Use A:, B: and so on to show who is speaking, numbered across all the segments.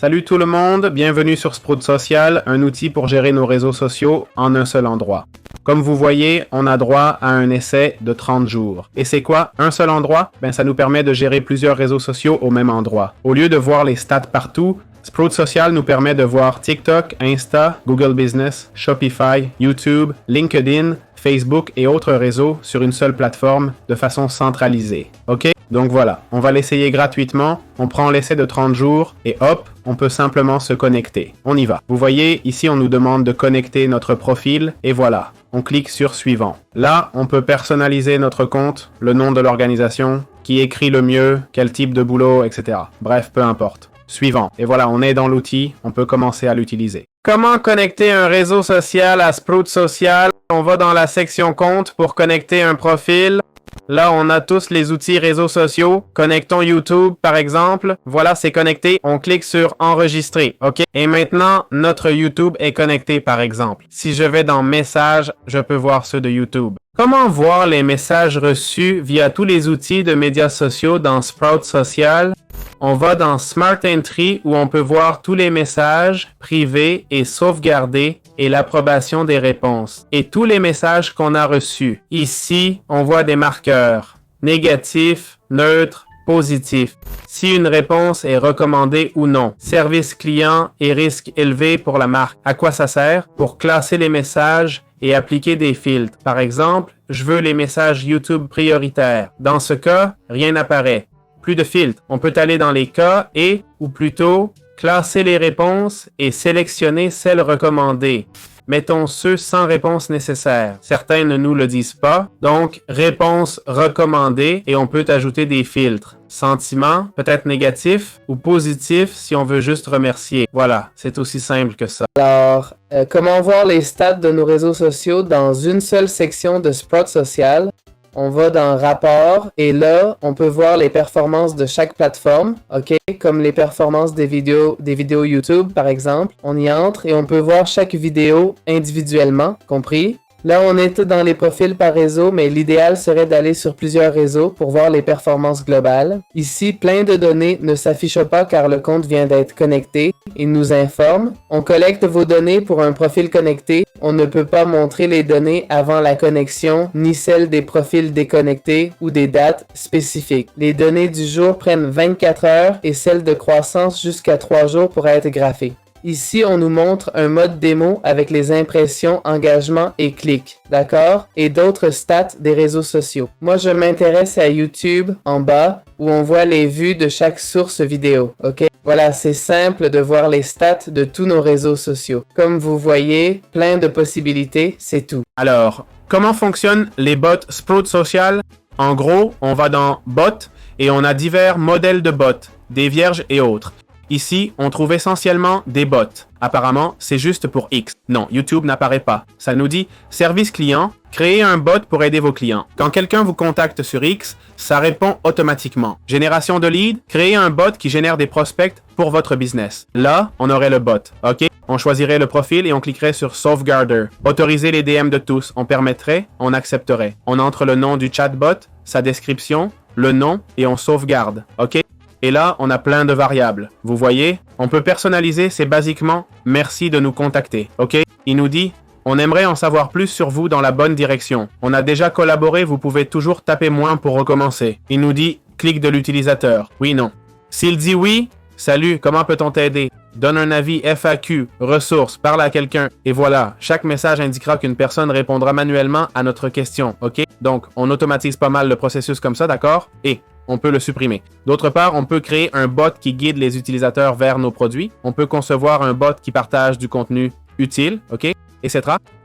A: Salut tout le monde, bienvenue sur Sprout Social, un outil pour gérer nos réseaux sociaux en un seul endroit. Comme vous voyez, on a droit à un essai de 30 jours. Et c'est quoi, un seul endroit? Ça nous permet de gérer plusieurs réseaux sociaux au même endroit. Au lieu de voir les stats partout, Sprout Social nous permet de voir TikTok, Insta, Google Business, Shopify, YouTube, LinkedIn, Facebook et autres réseaux sur une seule plateforme de façon centralisée. OK? Donc voilà, on va l'essayer gratuitement, on prend l'essai de 30 jours et hop, on peut simplement se connecter. On y va. Vous voyez, ici on nous demande de connecter notre profil et voilà, on clique sur suivant. Là, on peut personnaliser notre compte, le nom de l'organisation, qui écrit le mieux, quel type de boulot, etc. Bref, peu importe. Suivant. Et voilà, on est dans l'outil, on peut commencer à l'utiliser. Comment connecter un réseau social à Sprout Social? On va dans la section compte pour connecter un profil. Là, on a tous les outils réseaux sociaux. Connectons YouTube, par exemple. Voilà, c'est connecté. On clique sur enregistrer. OK? Et maintenant, notre YouTube est connecté, par exemple. Si je vais dans messages, je peux voir ceux de YouTube. Comment voir les messages reçus via tous les outils de médias sociaux dans Sprout Social? On va dans Smart Entry où on peut voir tous les messages privés et sauvegardés et l'approbation des réponses et tous les messages qu'on a reçus. Ici, on voit des marqueurs négatifs, neutres, positifs. Si une réponse est recommandée ou non. Service client et risque élevé pour la marque. À quoi ça sert? Pour classer les messages et appliquer des filtres. Par exemple, je veux les messages YouTube prioritaires. Dans ce cas, rien n'apparaît. Plus de filtres. On peut aller dans les cas et, ou plutôt, classer les réponses et sélectionner celles recommandées. Mettons ceux sans réponse nécessaire. Certains ne nous le disent pas. Donc, réponse recommandée et on peut ajouter des filtres. Sentiment, peut-être négatif ou positif si on veut juste remercier. Voilà, c'est aussi simple que ça.
B: Alors, comment voir les stats de nos réseaux sociaux dans une seule section de Sprout Social? On va dans Rapport et là, on peut voir les performances de chaque plateforme, ok? Comme les performances des vidéos YouTube, par exemple. On y entre et on peut voir chaque vidéo individuellement, compris? Là, on est dans les profils par réseau, mais l'idéal serait d'aller sur plusieurs réseaux pour voir les performances globales. Ici, plein de données ne s'affichent pas car le compte vient d'être connecté. Il nous informe. On collecte vos données pour un profil connecté. On ne peut pas montrer les données avant la connexion, ni celles des profils déconnectés ou des dates spécifiques. Les données du jour prennent 24 heures et celles de croissance jusqu'à 3 jours pour être graphées. Ici, on nous montre un mode démo avec les impressions, engagements et clics, d'accord? Et d'autres stats des réseaux sociaux. Moi, je m'intéresse à YouTube en bas où on voit les vues de chaque source vidéo, ok? Voilà, c'est simple de voir les stats de tous nos réseaux sociaux. Comme vous voyez, plein de possibilités, c'est tout.
A: Alors, comment fonctionnent les bots Sprout Social? En gros, on va dans Bots et on a divers modèles de bots, des vierges et autres. Ici, on trouve essentiellement des bots. Apparemment, c'est juste pour X. Non, YouTube n'apparaît pas. Ça nous dit « Service client, créez un bot pour aider vos clients ». Quand quelqu'un vous contacte sur X, ça répond automatiquement. Génération de leads, créez un bot qui génère des prospects pour votre business. Là, on aurait le bot. OK? On choisirait le profil et on cliquerait sur Sauvegarder. Autoriser les DM de tous. On permettrait, on accepterait. On entre le nom du chatbot, sa description, le nom et on sauvegarde. OK? Et là, on a plein de variables. Vous voyez? On peut personnaliser, c'est basiquement « Merci de nous contacter ». OK? Il nous dit « On aimerait en savoir plus sur vous dans la bonne direction. On a déjà collaboré, vous pouvez toujours taper moins pour recommencer. » Il nous dit « Clic de l'utilisateur. » Oui, non. S'il dit oui, « Salut, comment peut-on t'aider? » Donne un avis FAQ, ressources, parle à quelqu'un. Et voilà, chaque message indiquera qu'une personne répondra manuellement à notre question. OK? Donc, on automatise pas mal le processus comme ça, d'accord? Et on peut le supprimer. D'autre part, on peut créer un bot qui guide les utilisateurs vers nos produits. On peut concevoir un bot qui partage du contenu utile, OK? Etc.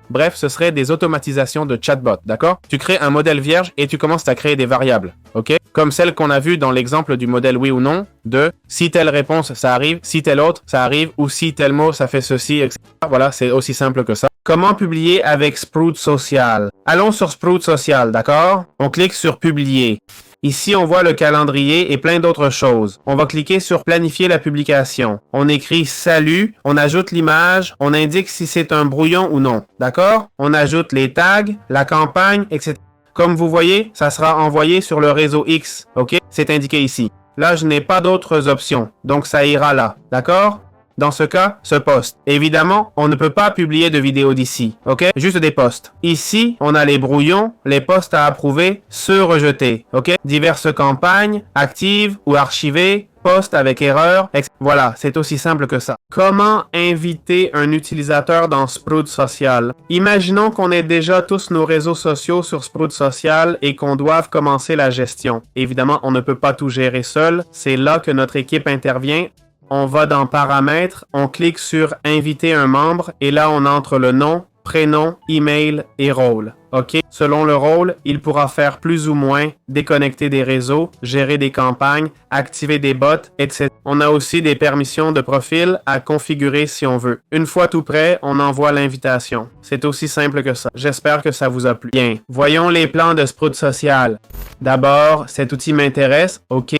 A: Bref, ce serait des automatisations de chatbot, d'accord? Tu crées un modèle vierge et tu commences à créer des variables, OK? Comme celle qu'on a vue dans l'exemple du modèle oui ou non, de si telle réponse, ça arrive, si telle autre, ça arrive, ou si tel mot, ça fait ceci, etc. Voilà, c'est aussi simple que ça. Comment publier avec Sprout Social? Allons sur Sprout Social, d'accord? On clique sur Publier. Ici, on voit le calendrier et plein d'autres choses. On va cliquer sur Planifier la publication. On écrit Salut, on ajoute l'image, on indique si c'est un brouillon ou non. D'accord? On ajoute les tags, la campagne, etc. Comme vous voyez, ça sera envoyé sur le réseau X. OK? C'est indiqué ici. Là, je n'ai pas d'autres options, donc ça ira là, d'accord? Dans ce cas, ce post. Évidemment, on ne peut pas publier de vidéos d'ici, ok? Juste des posts. Ici, on a les brouillons, les posts à approuver, ceux rejetés, ok? Diverses campagnes, actives ou archivées, posts avec erreur, etc. Voilà, c'est aussi simple que ça. Comment inviter un utilisateur dans Sprout Social? Imaginons qu'on ait déjà tous nos réseaux sociaux sur Sprout Social et qu'on doive commencer la gestion. Évidemment, on ne peut pas tout gérer seul. C'est là que notre équipe intervient. On va dans Paramètres, on clique sur Inviter un membre et là on entre le nom, prénom, email et rôle. OK? Selon le rôle, il pourra faire plus ou moins, déconnecter des réseaux, gérer des campagnes, activer des bots, etc. On a aussi des permissions de profil à configurer si on veut. Une fois tout prêt, on envoie l'invitation. C'est aussi simple que ça. J'espère que ça vous a plu. Bien, voyons les plans de Sprout Social. D'abord, cet outil m'intéresse. OK.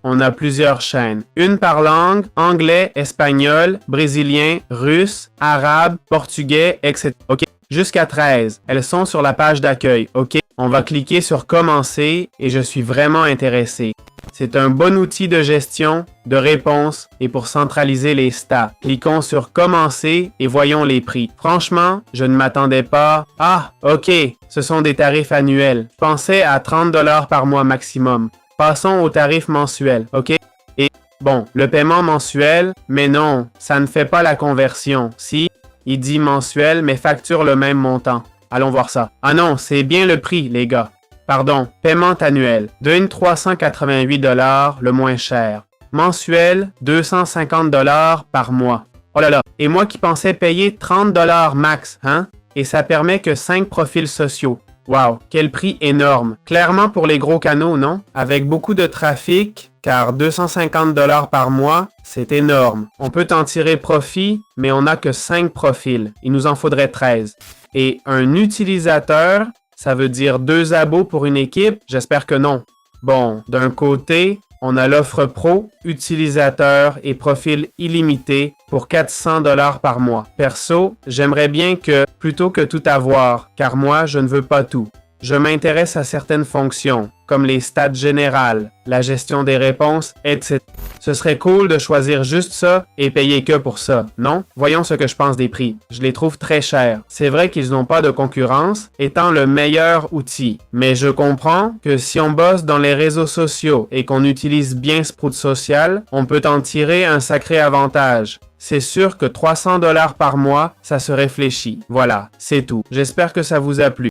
A: On a plusieurs chaînes. Une par langue, anglais, espagnol, brésilien, russe, arabe, portugais, etc. OK? Jusqu'à 13. Elles sont sur la page d'accueil. OK? On va cliquer sur Commencer et je suis vraiment intéressé. C'est un bon outil de gestion, de réponse et pour centraliser les stats. Cliquons sur Commencer et voyons les prix. Franchement, je ne m'attendais pas. Ah, OK, ce sont des tarifs annuels. Je pensais à 30 $ par mois maximum. Passons au tarif mensuel, OK? Et bon, le paiement mensuel, mais non, ça ne fait pas la conversion. Si, il dit mensuel, mais facture le même montant. Allons voir ça. Ah non, c'est bien le prix, les gars. Pardon, paiement annuel. 388 $, le moins cher. Mensuel, 250 $ par mois. Oh là là, et moi qui pensais payer 30 $ max, hein? Et ça permet que 5 profils sociaux. Wow, quel prix énorme. Clairement pour les gros canaux, non? Avec beaucoup de trafic, car 250 $ par mois, c'est énorme. On peut en tirer profit, mais on n'a que 5 profils. Il nous en faudrait 13. Et un utilisateur, ça veut dire 2 abos pour une équipe? J'espère que non. Bon, d'un côté, on a l'offre pro, utilisateur et profil illimité pour 400 $ par mois. Perso, j'aimerais bien que, plutôt que tout avoir, car moi, je ne veux pas tout. Je m'intéresse à certaines fonctions, comme les stats générales, la gestion des réponses, etc. Ce serait cool de choisir juste ça et payer que pour ça, non? Voyons ce que je pense des prix. Je les trouve très chers. C'est vrai qu'ils n'ont pas de concurrence, étant le meilleur outil. Mais je comprends que si on bosse dans les réseaux sociaux et qu'on utilise bien Sprout Social, on peut en tirer un sacré avantage. C'est sûr que 300 $ par mois, ça se réfléchit. Voilà, c'est tout. J'espère que ça vous a plu.